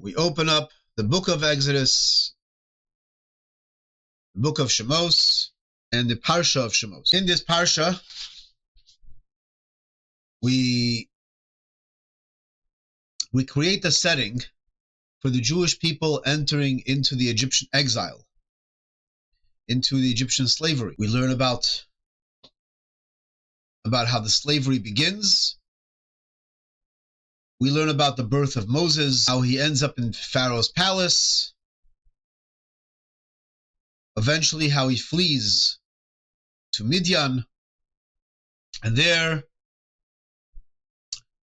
we open up the book of Exodus, the book of Shemos, and the Parsha of Shemos. In this Parsha, we create a setting for the Jewish people entering into the Egyptian exile, into the Egyptian slavery. We learn about how the slavery begins. We learn about the birth of Moses, how he ends up in Pharaoh's palace. Eventually, how he flees to Midian. And there,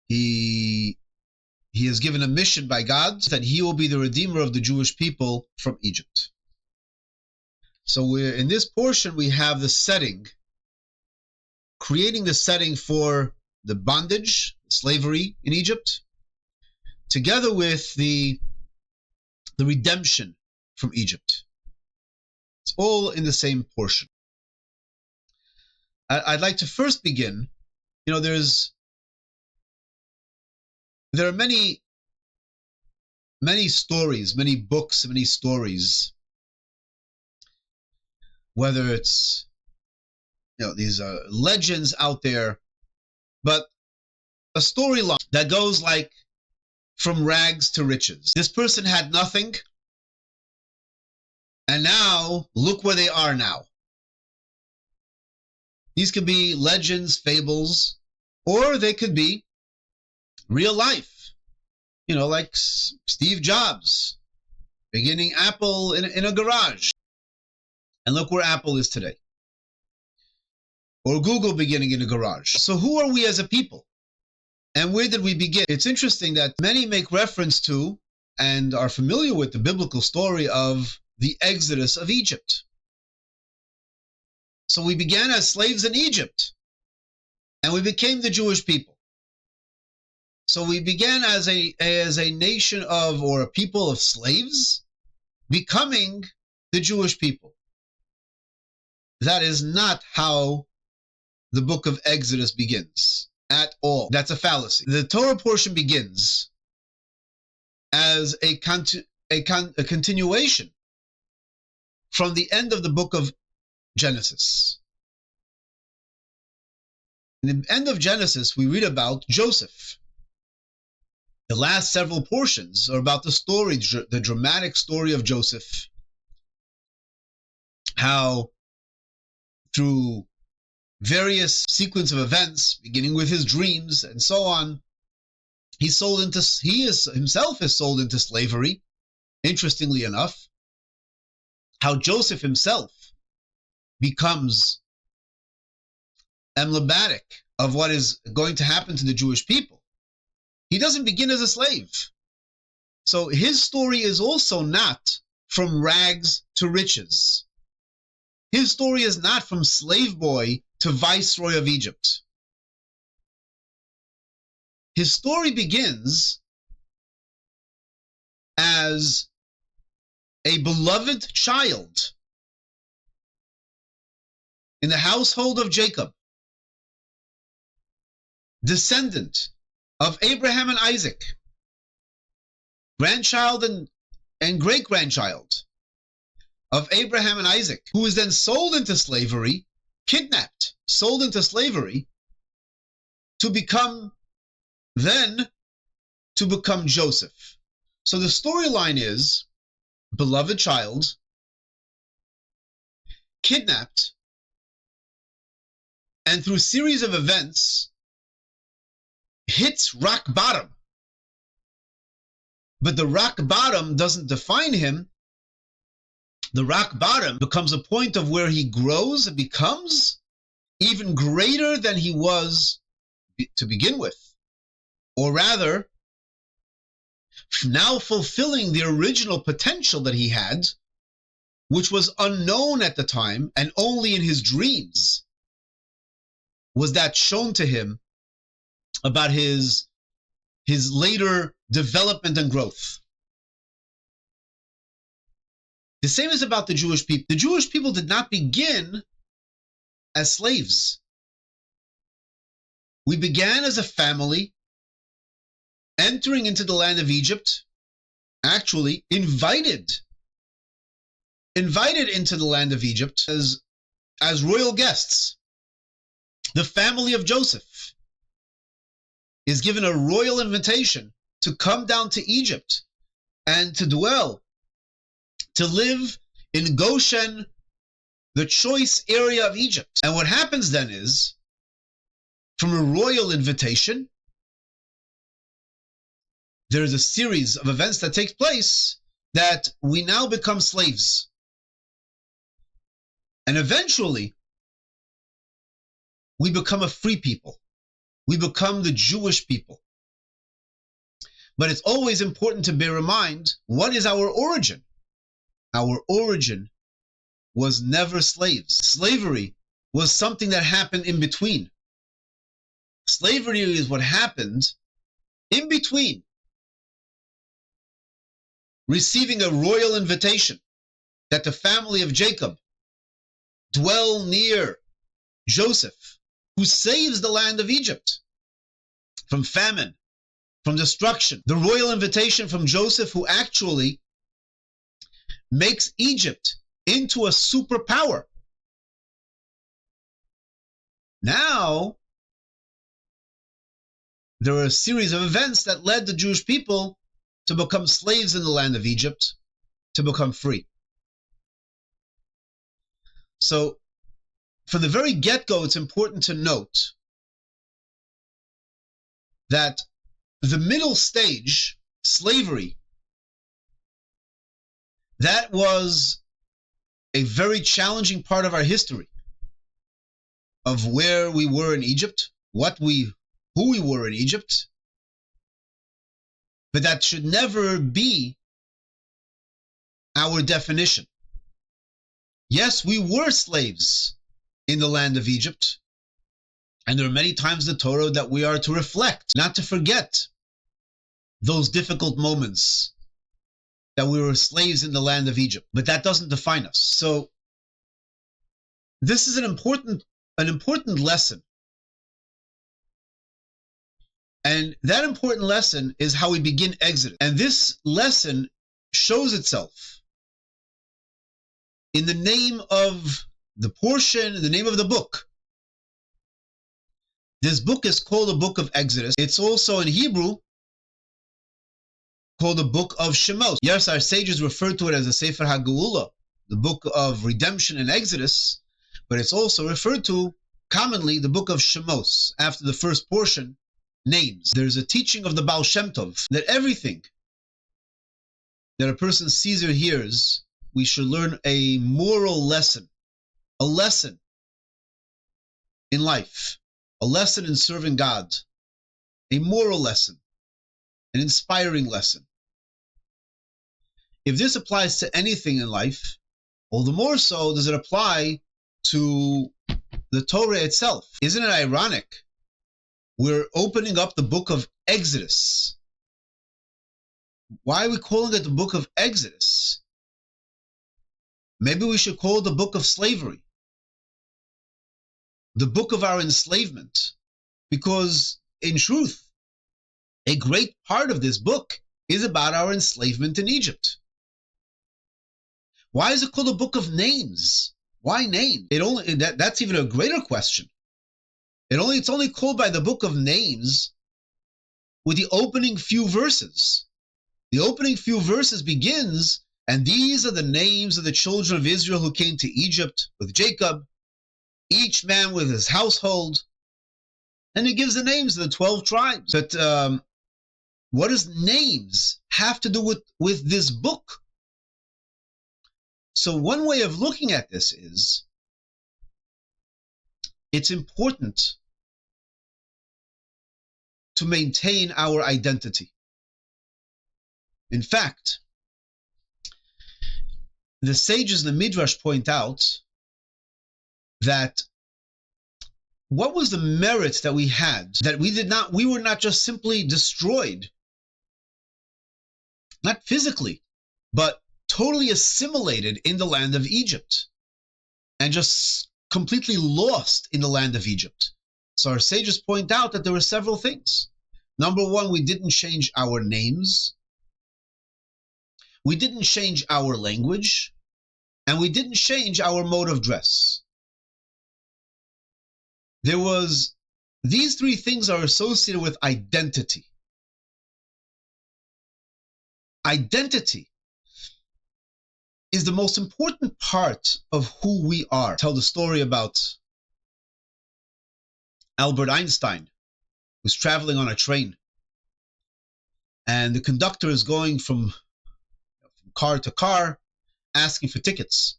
he is given a mission by God that he will be the redeemer of the Jewish people from Egypt. So in this portion, we have the setting, creating the setting for the bondage, slavery in Egypt, together with the redemption from Egypt. It's all in the same portion. I'd like to first begin, there are many stories, many books, many stories, whether it's, these legends out there, but a storyline that goes like from rags to riches. This person had nothing, and now look where they are now. These could be legends, fables, or they could be real life. Like Steve Jobs beginning Apple in a garage, and look where Apple is today. Or Google beginning in a garage. So who are we as a people? And where did we begin? It's interesting that many make reference to and are familiar with the biblical story of the Exodus of Egypt. So we began as slaves in Egypt, and we became the Jewish people. So we began as a nation of, or a people of slaves, becoming the Jewish people. That is not how the book of Exodus begins at all. That's a fallacy. The Torah portion begins as a continuation from the end of the book of Genesis. In the end of Genesis, we read about Joseph. The last several portions are about the story, the dramatic story of Joseph. How through various sequence of events, beginning with his dreams and so on, he himself is sold into slavery. Interestingly enough, how Joseph himself becomes emblematic of what is going to happen to the Jewish people. He doesn't begin as a slave. So his story is also not from rags to riches. His story is not from slave boy to viceroy of Egypt. His story begins as a beloved child in the household of Jacob, descendant of Abraham and Isaac, grandchild and great-grandchild of Abraham and Isaac, who was then sold into slavery, kidnapped, sold into slavery, to become Joseph. So the storyline is beloved child, kidnapped, and through a series of events, hits rock bottom. But the rock bottom doesn't define him. The rock bottom becomes a point of where he grows and becomes even greater than he was to begin with. Or rather, now fulfilling the original potential that he had, which was unknown at the time and only in his dreams was that shown to him about his later development and growth. The same is about the Jewish people. The Jewish people did not begin as slaves. We began as a family entering into the land of Egypt actually invited into the land of Egypt as royal guests. The family of Joseph is given a royal invitation to come down to Egypt and to dwell, to live in Goshen, the choice area of Egypt. And what happens then is, from a royal invitation, there's a series of events that take place that we now become slaves. And eventually, we become a free people. We become the Jewish people. But it's always important to bear in mind, what is our origin? Our origin was never slaves. Slavery was something that happened in between. Slavery is what happened in between receiving a royal invitation that the family of Jacob dwell near Joseph, who saves the land of Egypt from famine, from destruction. The royal invitation from Joseph, who actually makes Egypt into a superpower. Now, there are a series of events that led the Jewish people to become slaves in the land of Egypt, to become free. So, from the very get-go, it's important to note that the middle stage, slavery, that was a very challenging part of our history, of where we were in Egypt, who we were in Egypt. But that should never be our definition. Yes, we were slaves in the land of Egypt, and there are many times in the Torah that we are to reflect, not to forget those difficult moments that we were slaves in the land of Egypt. But that doesn't define us. So this is an important lesson. And that important lesson is how we begin Exodus. And this lesson shows itself in the name of the portion, in the name of the book. This book is called the book of Exodus. It's also in Hebrew called the book of Shemot. Yes, our sages refer to it as the Sefer HaGeula, the book of redemption in Exodus, but it's also referred to commonly the book of Shemos, after the first portion, names. There's a teaching of the Baal Shem Tov that everything that a person sees or hears, we should learn a moral lesson, a lesson in life, a lesson in serving God, a moral lesson, an inspiring lesson. If this applies to anything in life, all the more so does it apply to the Torah itself. Isn't it ironic? We're opening up the book of Exodus. Why are we calling it the book of Exodus? Maybe we should call it the book of slavery, the book of our enslavement, because in truth, a great part of this book is about our enslavement in Egypt. Why is it called a book of names? Why name? That's even a greater question. It's only called by the book of names with the opening few verses. The opening few verses begins, and these are the names of the children of Israel who came to Egypt with Jacob, each man with his household. And it gives the names of the 12 tribes. But what does names have to do with this book? So one way of looking at this is, it's important to maintain our identity. In fact, the sages in the Midrash point out that what was the merit that we had, that we were not just simply destroyed, not physically, but totally assimilated in the land of Egypt and just completely lost in the land of Egypt. So our sages point out that there were several things. Number one, we didn't change our names. we didn't change our language, and we didn't change our mode of dress. These three things are associated with identity. Identity is the most important part of who we are. I tell the story about Albert Einstein, who's traveling on a train, and the conductor is going from car to car asking for tickets.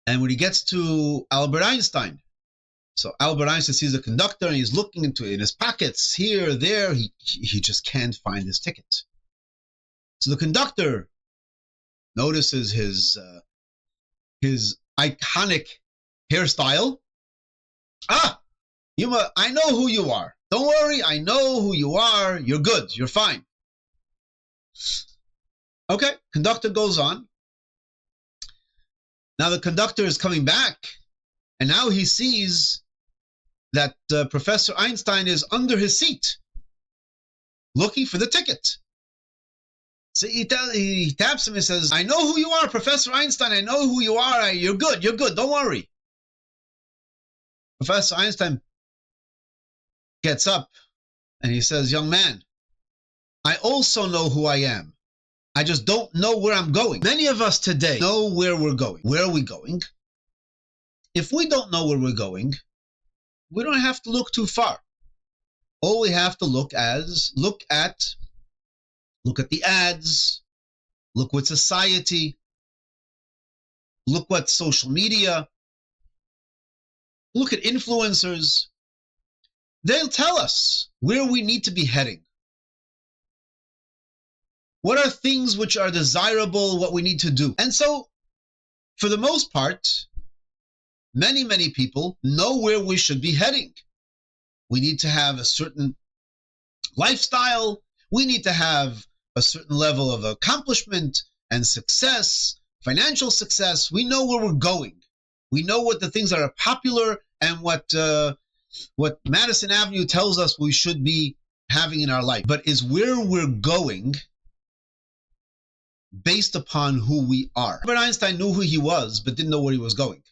And when he gets to Albert Einstein, so Albert Einstein sees the conductor and he's looking in his pockets, here, there, he just can't find his ticket. So the conductor notices his iconic hairstyle. I know who you are. Don't worry, I know who you are. You're good. You're fine. Okay, conductor goes on. Now the conductor is coming back, and now he sees that Professor Einstein is under his seat, looking for the ticket. So he taps him and says, I know who you are, Professor Einstein. I know who you are. You're good. You're good. Don't worry. Professor Einstein gets up and he says, young man, I also know who I am. I just don't know where I'm going. Many of us today know where we're going. Where are we going? If we don't know where we're going, we don't have to look too far. All we have to look at the ads, look what society, look what social media, look at influencers. They'll tell us where we need to be heading. What are things which are desirable, what we need to do? And so, for the most part, many, many people know where we should be heading. We need to have a certain lifestyle. We need to have a certain level of accomplishment and success, financial success. We know where we're going. We know what the things that are popular and what Madison Avenue tells us we should be having in our life. But is where we're going based upon who we are? Albert Einstein knew who he was, but didn't know where he was going.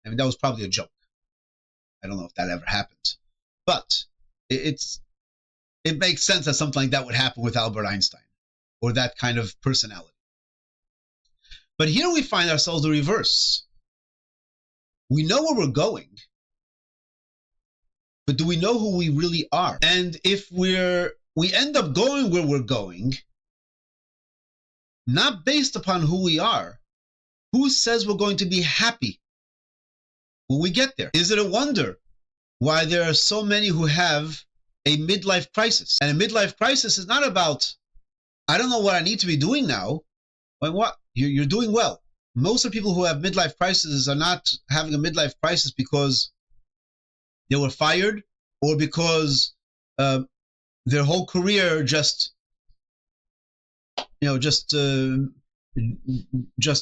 I mean, that was probably a joke. I don't know if that ever happened. But it makes sense that something like that would happen with Albert Einstein or that kind of personality. But here we find ourselves the reverse. We know where we're going, but do we know who we really are? And if we end up going where we're going, not based upon who we are, who says we're going to be happy when we get there? Is it a wonder why there are so many who have a midlife crisis? And a midlife crisis is not about, I don't know what I need to be doing now. But what? You're doing well. Most of the people who have midlife crises are not having a midlife crisis because they were fired or because their whole career just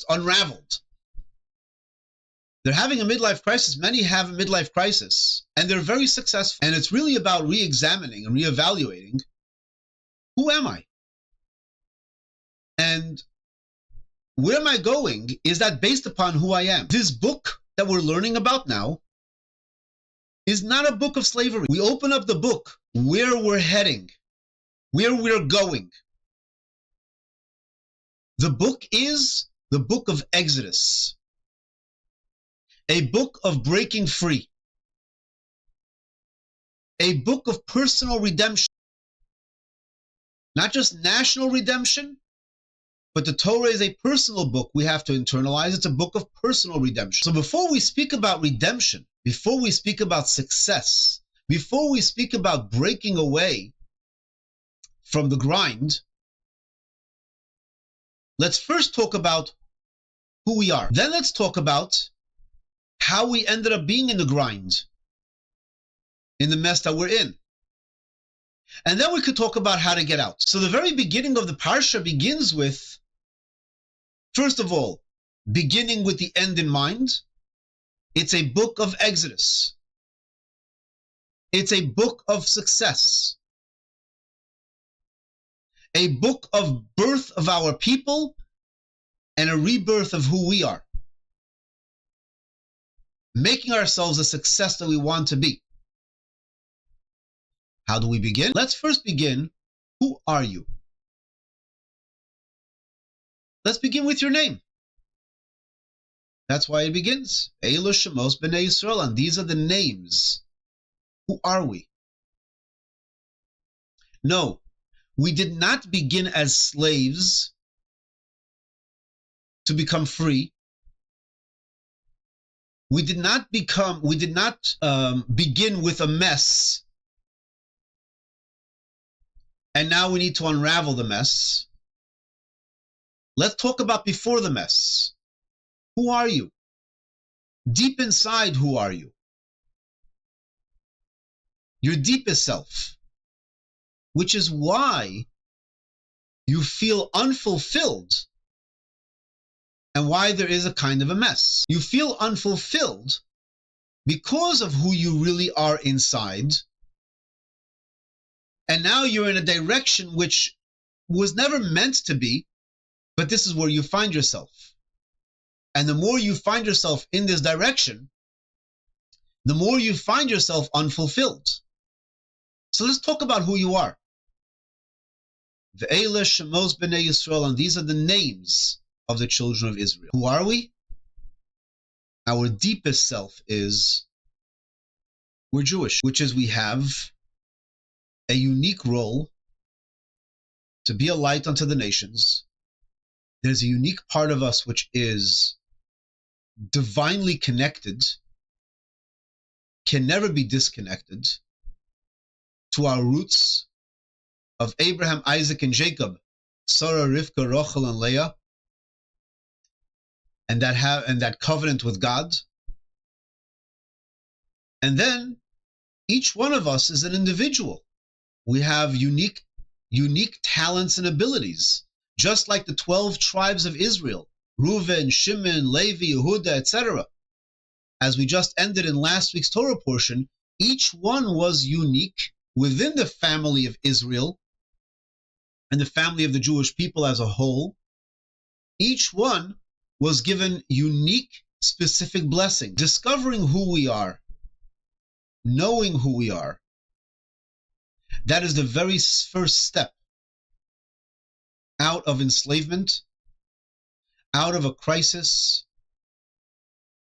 unraveled. They're having a midlife crisis. Many have a midlife crisis, and they're very successful. And it's really about re-examining and re-evaluating, who am I? And where am I going? Is that based upon who I am? This book that we're learning about now is not a book of slavery. We open up the book, where we're heading, where we're going. The book is the book of Exodus, a book of breaking free, a book of personal redemption, not just national redemption, but the Torah is a personal book we have to internalize. It's a book of personal redemption. So before we speak about redemption, before we speak about success, before we speak about breaking away from the grind, let's first talk about who we are. Then let's talk about how we ended up being in the grind, in the mess that we're in. And then we could talk about how to get out. So the very beginning of the Parsha begins with, first of all, beginning with the end in mind. It's a book of Exodus. It's a book of success. a book of birth of our people and a rebirth of who we are. Making ourselves the success that we want to be. How do we begin? Let's first begin. Who are you? Let's begin with your name. That's why it begins. Eilu Shemos B'nai Yisrael, and these are the names. Who are we? No, we did not begin as slaves to become free. We did not begin with a mess, and now we need to unravel the mess. Let's talk about before the mess. Who are you? Deep inside, who are you? Your deepest self, which is why you feel unfulfilled and why there is a kind of a mess. You feel unfulfilled because of who you really are inside, and now you're in a direction which was never meant to be, but this is where you find yourself. And the more you find yourself in this direction, the more you find yourself unfulfilled. So let's talk about who you are. Ve'eleh Shemos B'nai Yisrael, and these are the names of the children of Israel. Who are we? Our deepest self is we're Jewish, which is we have a unique role to be a light unto the nations. There's a unique part of us which is divinely connected, can never be disconnected to our roots of Abraham, Isaac, and Jacob, Sarah, Rivka, Rachel, and Leah, and that covenant with God. And then each one of us is an individual. We have unique talents and abilities, just like the 12 tribes of Israel, Reuven, Shimon, Levi, Yehuda, etc. As we just ended in last week's Torah portion, each one was unique within the family of Israel and the family of the Jewish people as a whole. Each one was given unique, specific blessing. Discovering who we are, knowing who we are, that is the very first step out of enslavement, out of a crisis,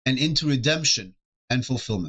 and into redemption and fulfillment.